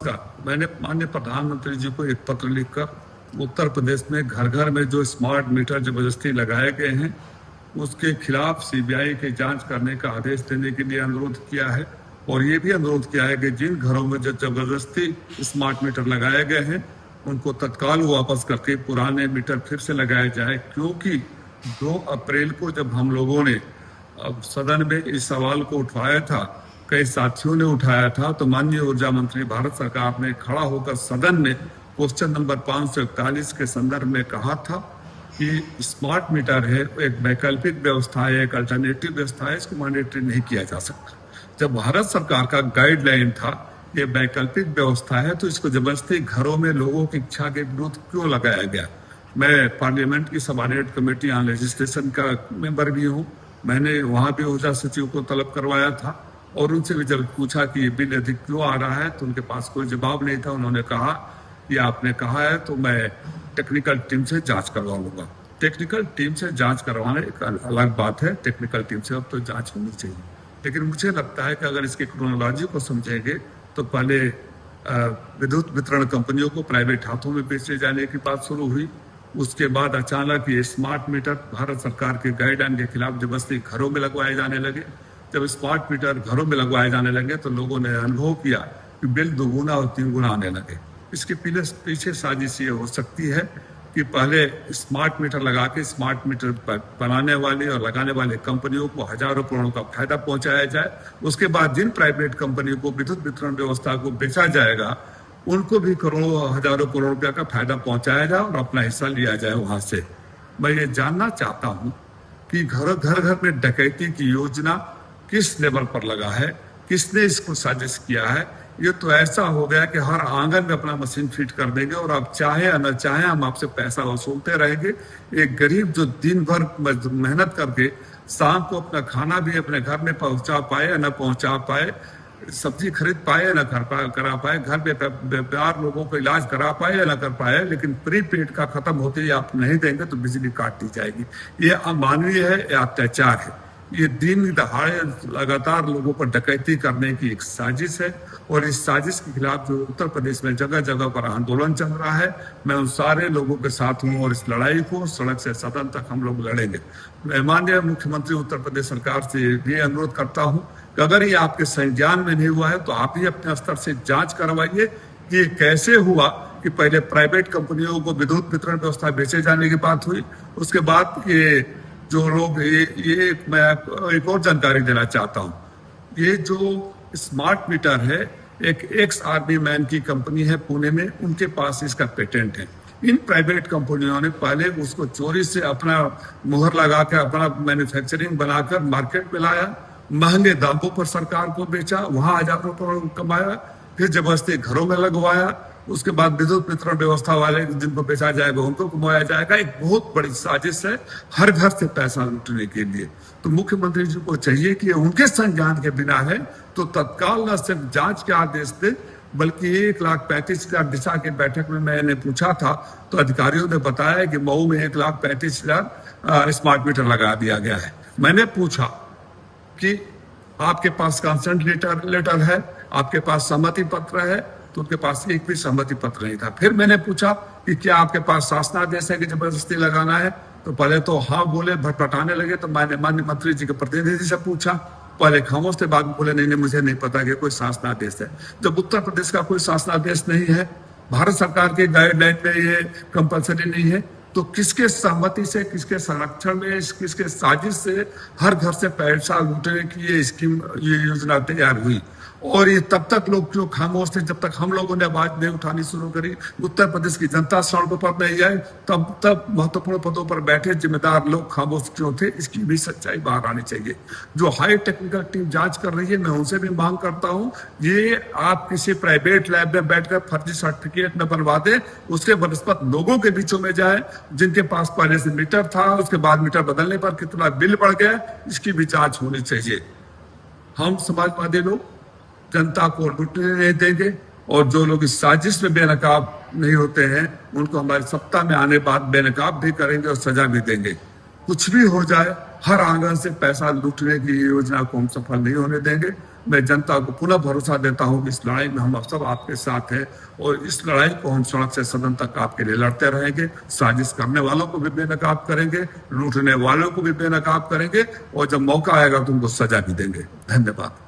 नमस्कार। मैंने माननीय प्रधानमंत्री जी को एक पत्र लिखकर उत्तर प्रदेश में घर घर में जो स्मार्ट मीटर जबरदस्ती लगाए गए हैं उसके खिलाफ सीबीआई की जांच करने का आदेश देने के लिए अनुरोध किया है और ये भी अनुरोध किया है कि जिन घरों में जो जबरदस्ती स्मार्ट मीटर लगाए गए हैं उनको तत्काल वापस करके पुराने मीटर फिर से लगाए जाए, क्योंकि 2 अप्रैल को जब हम लोगों ने सदन में इस सवाल को उठाया था, कई साथियों ने उठाया था, तो माननीय ऊर्जा मंत्री भारत सरकार ने खड़ा होकर सदन में क्वेश्चन नंबर 541 के संदर्भ में कहा था कि स्मार्ट मीटर है एक वैकल्पिक व्यवस्था है, एक अल्टरनेटिव व्यवस्था है, इसको मैंडेटरी नहीं किया जा सकता। जब भारत सरकार का गाइडलाइन था ये वैकल्पिक व्यवस्था है तो इसको जबरदस्ती घरों में लोगों की इच्छा के विरुद्ध क्यों लगाया गया। मैं पार्लियामेंट की सबऑर्डिनेट कमेटी ऑन लेजिस्लेशन का मेंबर भी हूँ। मैंने वहां भी ऊर्जा सचिव को तलब करवाया था और उनसे भी जब पूछा कि ये बिल अधिक क्यों आ रहा है तो उनके पास कोई जवाब नहीं था। उन्होंने कहा ये आपने कहा है तो मैं टेक्निकल टीम से जांच करवा लूंगा। टेक्निकल टीम से जांच करवाना एक अलग बात है, टेक्निकल टीम से अब तो जांच होनी चाहिए, लेकिन मुझे लगता है कि अगर इसकी क्रोनोलॉजी को समझेंगे तो पहले विद्युत वितरण कंपनियों को प्राइवेट हाथों में बेचे जाने की बात शुरू हुई। उसके बाद अचानक ये स्मार्ट मीटर भारत सरकार के गाइडलाइन के खिलाफ जबरदस्ती घरों में लगवाए जाने लगे। जब स्मार्ट मीटर घरों में लगवाए जाने लगे तो लोगों ने अनुभव किया कि बिल 2 गुना और 3 गुना आने लगे। इसके पीछे साजिश ये हो सकती है कि पहले स्मार्ट मीटर लगा के स्मार्ट मीटर बनाने वाले और लगाने वाले कंपनियों को हजारों करोड़ों का फायदा पहुंचाया जाए। उसके बाद जिन प्राइवेट कंपनियों को विद्युत वितरण व्यवस्था को बेचा जाएगा उनको भी करोड़ों हजारों करोड़ रुपया का फायदा पहुंचाया जाए और अपना हिस्सा लिया जाए वहां से। मैं ये जानना चाहता हूं कि घर घर में डकैती की योजना किस लेवल पर लगा है, किसने इसको साजिश किया है। ये तो ऐसा हो गया कि हर आंगन में अपना मशीन फिट कर देंगे और आप चाहे या न चाहे हम आपसे पैसा वसूलते रहेंगे। एक गरीब जो दिन भर मेहनत करके शाम को अपना खाना भी अपने घर में पहुंचा पाए या न पहुंचा पाए, सब्जी खरीद पाए या न करा पाए, घर में बेकार लोगों को इलाज करा पाए या न कर पाए, लेकिन प्रीपेड का खत्म होते ही आप नहीं देंगे तो बिजली काट दी जाएगी। ये अमानवीय है, ये अत्याचार है। ये दिन दहाड़े लगातार लोगों पर डकैती करने की एक साजिश है और इस साजिश के खिलाफ जो उत्तर प्रदेश में जगह जगह पर आंदोलन चल रहा है, मैं उन सारे लोगों के साथ हूँ और इस लड़ाई को सड़क से सदन तक हम लोग लड़ेंगे। मैं माननीय मुख्यमंत्री उत्तर प्रदेश सरकार से भी अनुरोध करता हूँ कि अगर ये आपके संज्ञान में नहीं हुआ है तो आप ही अपने स्तर से जांच करवाइए कि कैसे हुआ कि पहले प्राइवेट कंपनियों को विद्युत वितरण व्यवस्था बेचे जाने की बात हुई, उसके बाद ये जो लोग ये मैं एक और जानकारी देना चाहता हूँ। ये जो स्मार्ट मीटर है एक एक्स आर्मी मैन की कंपनी है पुणे में, उनके पास इसका पेटेंट है। इन प्राइवेट कंपनियों ने पहले उसको चोरी से अपना मुहर लगा कर अपना मैन्युफैक्चरिंग बनाकर मार्केट में लाया, महंगे दामों पर सरकार को बेचा, वहां हजारों करोड़ कमाया, फिर जबरदस्ती घरों में लगवाया, उसके बाद विद्युत वितरण व्यवस्था वाले जिनको बेचा जाएगा उनको कमाया जाएगा। एक बहुत बड़ी साजिश है हर घर से पैसा लूटने के लिए। तो मुख्यमंत्री जी को चाहिए कि उनके संज्ञान के बिना है तो तत्काल न सिर्फ जांच के आदेश दे, बल्कि 1,35,000 दिशा की बैठक में मैंने पूछा था तो अधिकारियों ने बताया कि मऊ में 1,35,000 स्मार्ट मीटर लगा दिया गया है। मैंने पूछा कि आपके पास कंसेंट लेटर है, आपके पास सहमति पत्र है, तो उनके पास एक भी सहमति पत्र नहीं था। फिर मैंने पूछा कि क्या आपके पास शासनादेश है कि जबरदस्ती लगाना है, तो पहले तो हाँ बोले, भटभटाने लगे। तो मैंने माननीय मंत्री जी के प्रतिनिधि से पूछा, पहले खामोश थे, बाद में बोले नहीं मुझे नहीं पता कि कोई शासनादेश है। जब उत्तर प्रदेश का कोई शासनादेश नहीं है, भारत सरकार के गाइडलाइन में ये कंपल्सरी नहीं है, तो किसके सहमति से, किसके संरक्षण में, किसके साजिश से हर घर से पैसा लूटने की ये स्कीम, ये योजना तैयार हुई। और ये तब तक लोग क्यों खामोश थे जब तक हम लोगों ने आवाज नहीं उठानी शुरू करी। उत्तर प्रदेश की जनता सड़कों पर नहीं आई, तब महत्वपूर्ण पदों पर बैठे जिम्मेदार लोग खामोश क्यों थे, इसकी भी सच्चाई बाहर आनी चाहिए। जो हाई टेक्निकल टीम जांच कर रही है, मैं उनसे भी मांग करता हूं, ये आप किसी प्राइवेट लैब में बैठकर फर्जी सर्टिफिकेट न बनवा दे, उसके बनस्पत लोगों के बीचों में जाए जिनके पास पहले से मीटर था, उसके बाद मीटर बदलने पर कितना बिल बढ़ गया, इसकी भी जांच होनी चाहिए। हम समाजवादी लोग जनता को लूटने नहीं देंगे और जो लोग इस साजिश में बेनकाब नहीं होते हैं उनको हमारी सत्ता में आने बाद बेनकाब भी करेंगे और सजा भी देंगे। कुछ भी हो जाए, हर आंगन से पैसा लूटने की योजना को हम सफल नहीं होने देंगे। मैं जनता को पुनः भरोसा देता हूं कि इस लड़ाई में हम सब आपके साथ हैं और इस लड़ाई को हम सड़क से सदन तक आपके लिए लड़ते रहेंगे। साजिश करने वालों को भी बेनकाब करेंगे, लूटने वालों को भी बेनकाब करेंगे और जब मौका आएगा तो उनको सजा भी देंगे। धन्यवाद।